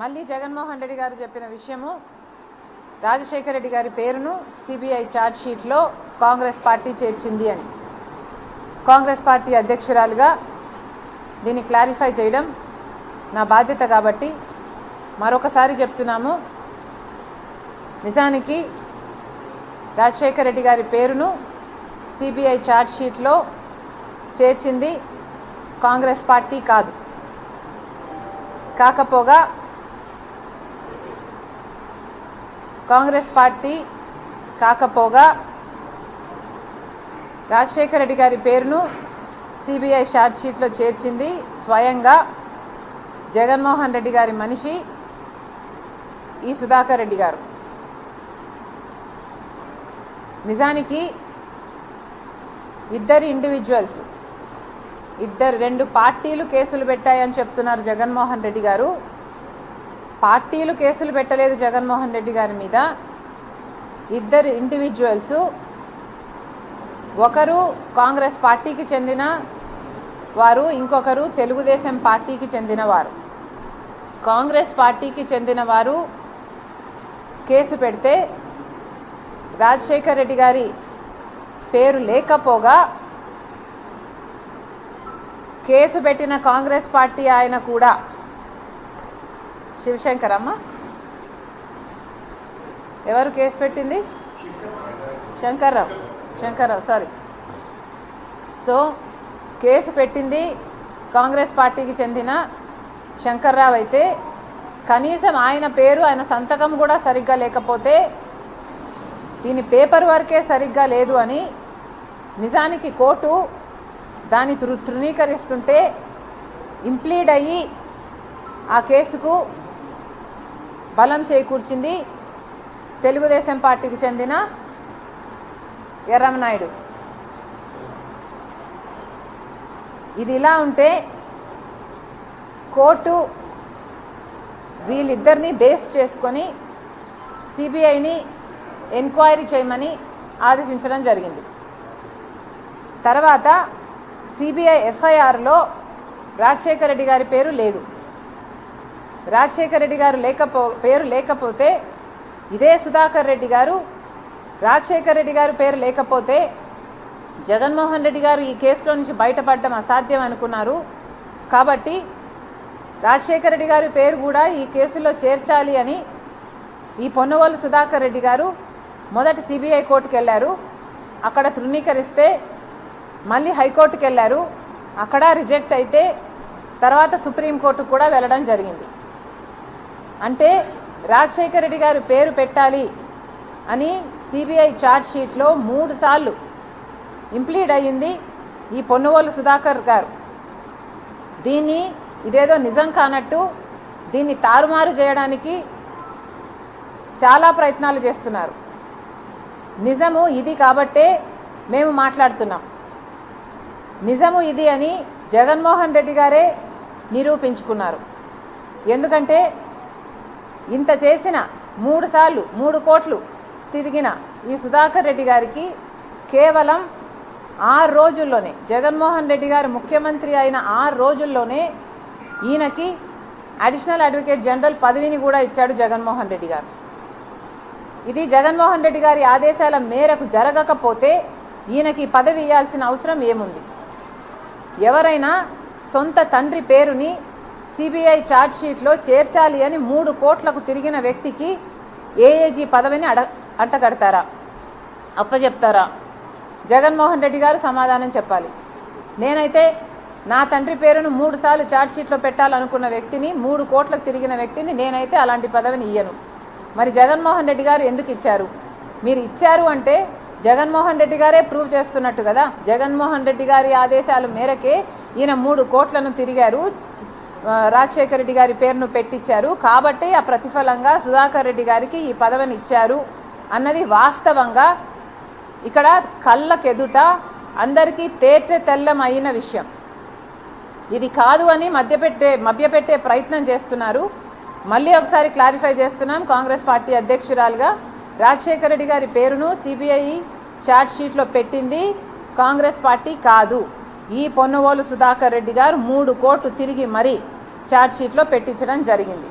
మళ్ళీ జగన్మోహన్ రెడ్డి గారు చెప్పిన విషయము రాజశేఖర రెడ్డి గారి పేరును సిబిఐ ఛార్జ్ షీట్లో కాంగ్రెస్ పార్టీ చేర్చింది అని. కాంగ్రెస్ పార్టీ అధ్యక్షురాలుగా దీన్ని క్లారిఫై చేయడం నా బాధ్యత కాబట్టి మరొకసారి చెప్తున్నాము. నిజానికి రాజశేఖర రెడ్డి గారి పేరును సిబిఐ ఛార్జ్ షీట్లో చేర్చింది కాంగ్రెస్ పార్టీ కాదు. కాకపోగా కాంగ్రెస్ పార్టీ రాజశేఖర రెడ్డి గారి పేరును సిబిఐ ఛార్జ్ షీట్లో చేర్చింది స్వయంగా జగన్మోహన్ రెడ్డి గారి మనిషి ఈ సుధాకర్ రెడ్డి గారు. నిజానికి ఇద్దరు ఇండివిజువల్స్ రెండు పార్టీలు కేసులు పెట్టాయని చెప్తున్నారు జగన్మోహన్ రెడ్డి గారు. పార్టీలు కేసులు పెట్టలేదు జగన్మోహన్ రెడ్డి గారి మీద. ఇద్దరు ఇండివిజువల్స్, ఒకరు కాంగ్రెస్ పార్టీకి చెందిన వారు, ఇంకొకరు తెలుగుదేశం పార్టీకి చెందిన వారు. కాంగ్రెస్ పార్టీకి చెందిన వారు కేసు పెడితే రాజశేఖర్ రెడ్డి గారి పేరు లేకపోగా కేసు పెట్టిన కాంగ్రెస్ పార్టీ ఆయన కూడా శివశంకర్ అమ్మ ఎవరు కేసు పెట్టింది? శంకర్రావు సారీ. సో కేసు పెట్టింది కాంగ్రెస్ పార్టీకి చెందిన శంకర్రావు అయితే కనీసం ఆయన పేరు, ఆయన సంతకం కూడా సరిగ్గా లేకపోతే దీని పేపర్ వర్కే సరిగ్గా లేదు అని నిజానికి కోర్టు దాన్ని తృణీకరిస్తుంటే ఇంప్లీడ్ అయ్యి ఆ కేసుకు బలం చేకూర్చింది తెలుగుదేశం పార్టీకి చెందిన ఎర్రమనాయుడు. ఇది ఇలా ఉంటే కోర్టు వీళ్ళిద్దరినీ బేస్ చేసుకొని సిబిఐని ఎంక్వైరీ చేయమని ఆదేశించడం జరిగింది. తర్వాత సిబిఐ ఎఫ్ఐఆర్లో రాజశేఖర రెడ్డి గారి పేరు లేదు. రాజశేఖర రెడ్డి గారు పేరు లేకపోతే ఇదే సుధాకర్ రెడ్డి గారు, రాజశేఖర రెడ్డి గారు పేరు లేకపోతే జగన్మోహన్ రెడ్డి గారు ఈ కేసులో నుంచి బయటపడడం అసాధ్యం అనుకున్నారు. కాబట్టి రాజశేఖర రెడ్డి గారి పేరు కూడా ఈ కేసులో చేర్చాలి అని ఈ పొన్నవోలు సుధాకర్ రెడ్డి గారు మొదటి సిబిఐ కోర్టుకు వెళ్లారు. అక్కడ తృణీకరిస్తే మళ్ళీ హైకోర్టుకు వెళ్లారు. అక్కడ రిజెక్ట్ అయితే తర్వాత సుప్రీంకోర్టుకు కూడా వెళ్ళడం జరిగింది. అంటే రాజశేఖర రెడ్డి గారు పేరు పెట్టాలి అని సిబిఐ ఛార్జ్ షీట్లో 3 సార్లు ఇంప్లీడ్ అయ్యింది ఈ పొన్నవోలు సుధాకర్ గారు. ఇదేదో నిజం కానట్టు దీన్ని తారుమారు చేయడానికి చాలా ప్రయత్నాలు చేస్తున్నారు. నిజము ఇది కాబట్టే మేము మాట్లాడుతున్నాం. నిజము ఇది అని జగన్మోహన్ రెడ్డి గారే నిరూపించుకున్నారు. ఎందుకంటే ఇంత చేసిన 3 సార్లు 3 కోట్లు తిరిగిన ఈ సుధాకర్ రెడ్డి గారికి కేవలం 6 రోజుల్లోనే, జగన్మోహన్ రెడ్డి గారు ముఖ్యమంత్రి అయిన 6 రోజుల్లోనే ఈయనకి అడిషనల్ అడ్వకేట్ జనరల్ పదవిని కూడా ఇచ్చాడు జగన్మోహన్ రెడ్డి గారు. ఇది జగన్మోహన్ రెడ్డి గారి ఆదేశాల మేరకు జరగకపోతే ఈయనకి పదవి ఇవ్వాల్సిన అవసరం ఏముంది? ఎవరైనా సొంత తండ్రి పేరుని సిబిఐ ఛార్జ్ షీట్లో చేర్చాలి అని 3 కోట్లకు తిరిగిన వ్యక్తికి ఏఏజీ పదవిని అట్టగడతారా? అప్పచెప్తారా? జగన్మోహన్ రెడ్డి గారు సమాధానం చెప్పాలి. నేనైతే నా తండ్రి పేరును 3 సార్లు ఛార్జ్ షీట్లో పెట్టాలనుకున్న వ్యక్తిని, 3 కోట్లకు తిరిగిన వ్యక్తిని నేనైతే అలాంటి పదవిని ఇయ్యను. మరి జగన్మోహన్ రెడ్డి గారు ఎందుకు ఇచ్చారు? మీరు ఇచ్చారు అంటే జగన్మోహన్ రెడ్డి గారే ప్రూవ్ చేస్తున్నట్టు కదా. జగన్మోహన్ రెడ్డి గారి ఆదేశాల మేరకే ఈయన 3 కోట్లను తిరిగారు, రాజశేఖర రెడ్డి గారి పేరును పెట్టించారు. కాబట్టి ఆ ప్రతిఫలంగా సుధాకర్ రెడ్డి గారికి ఈ పదవిని ఇచ్చారు అన్నది వాస్తవంగా ఇక్కడ కళ్ళకెదుట అందరికీ తెల్లం అయిన విషయం. ఇది కాదు అని మభ్యపెట్టే ప్రయత్నం చేస్తున్నారు. మళ్ళీ ఒకసారి క్లారిఫై చేస్తున్నాం. కాంగ్రెస్ పార్టీ అధ్యక్షురాలుగా రాజశేఖర రెడ్డి గారి పేరును సిబిఐ ఛార్జ్ షీట్లో పెట్టింది కాంగ్రెస్ పార్టీ కాదు. ఈ పొన్నవోలు సుధాకర్ రెడ్డి గారు 3 కోట్లు తిరిగి మరీ ఛార్జ్ షీట్లో పెట్టించడం జరిగింది.